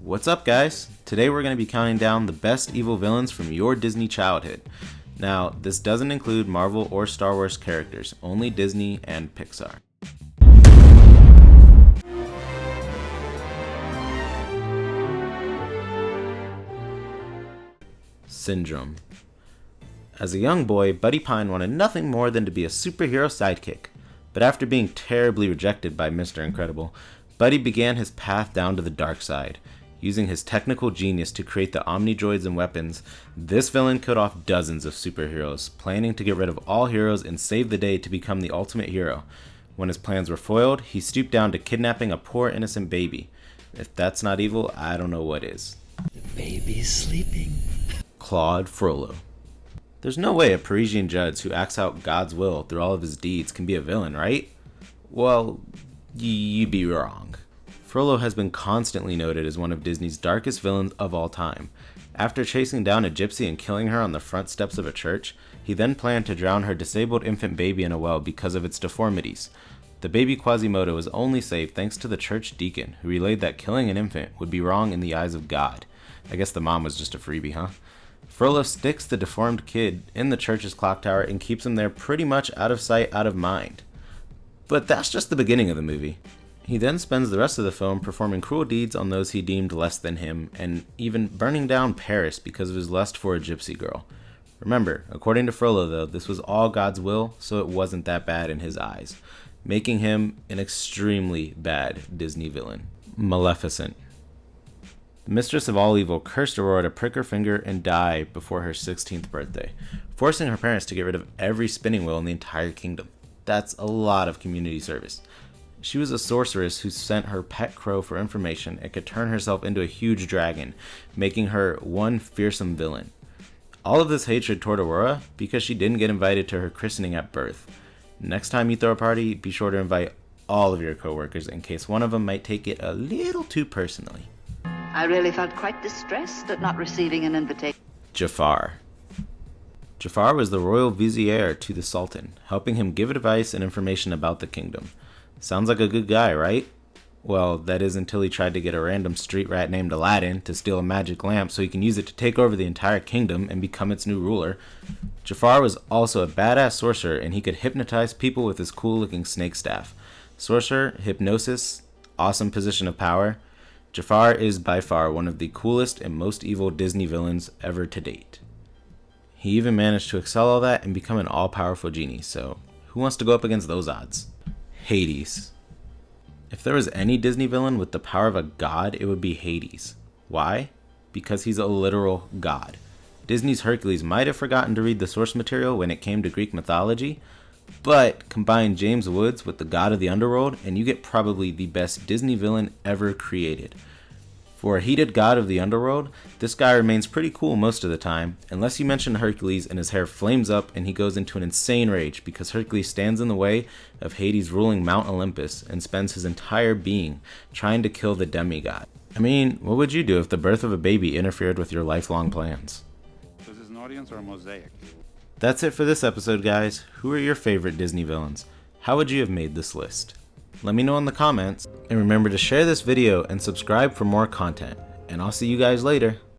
What's up, guys? Today we're going to be counting down the best evil villains from your Disney childhood. Now, this doesn't include Marvel or Star Wars characters, only Disney and Pixar. Syndrome. As a young boy, Buddy Pine wanted nothing more than to be a superhero sidekick. But after being terribly rejected by Mr. Incredible, Buddy began his path down to the dark side. Using his technical genius to create the Omni-Droids and weapons, this villain killed off dozens of superheroes, planning to get rid of all heroes and save the day to become the ultimate hero. When his plans were foiled, he stooped down to kidnapping a poor innocent baby. If that's not evil, I don't know what is. The baby's sleeping. Claude Frollo. There's no way a Parisian judge who acts out God's will through all of his deeds can be a villain, right? Well, you'd be wrong. Frollo has been constantly noted as one of Disney's darkest villains of all time. After chasing down a gypsy and killing her on the front steps of a church, he then planned to drown her disabled infant baby in a well because of its deformities. The baby Quasimodo was only saved thanks to the church deacon, who relayed that killing an infant would be wrong in the eyes of God. I guess the mom was just a freebie, huh? Frollo sticks the deformed kid in the church's clock tower and keeps him there pretty much out of sight, out of mind. But that's just the beginning of the movie. He then spends the rest of the film performing cruel deeds on those he deemed less than him, and even burning down Paris because of his lust for a gypsy girl. Remember, according to Frollo though, this was all God's will, so it wasn't that bad in his eyes, making him an extremely bad Disney villain. Maleficent. The mistress of all evil cursed Aurora to prick her finger and die before her 16th birthday, forcing her parents to get rid of every spinning wheel in the entire kingdom. That's a lot of community service. She was a sorceress who sent her pet crow for information and could turn herself into a huge dragon, making her one fearsome villain. All of this hatred toward Aurora because she didn't get invited to her christening at birth. Next time you throw a party, be sure to invite all of your coworkers in case one of them might take it a little too personally. I really felt quite distressed at not receiving an invitation. Jafar. Jafar was the royal vizier to the Sultan, helping him give advice and information about the kingdom. Sounds like a good guy, right? Well, that is until he tried to get a random street rat named Aladdin to steal a magic lamp so he can use it to take over the entire kingdom and become its new ruler. Jafar was also a badass sorcerer, and he could hypnotize people with his cool looking snake staff. Sorcerer, hypnosis, awesome position of power. Jafar is by far one of the coolest and most evil Disney villains ever to date. He even managed to excel all that and become an all-powerful genie, so who wants to go up against those odds? Hades. If there was any Disney villain with the power of a god, it would be Hades. Why? Because he's a literal god. Disney's Hercules might have forgotten to read the source material when it came to Greek mythology, but combine James Woods with the god of the underworld and you get probably the best Disney villain ever created. For a heated god of the underworld, this guy remains pretty cool most of the time, unless you mention Hercules and his hair flames up and he goes into an insane rage because Hercules stands in the way of Hades ruling Mount Olympus and spends his entire being trying to kill the demigod. I mean, what would you do if the birth of a baby interfered with your lifelong plans? This is an audience or a mosaic? That's it for this episode, guys. Who are your favorite Disney villains? How would you have made this list? Let me know in the comments, and remember to share this video and subscribe for more content, and I'll see you guys later.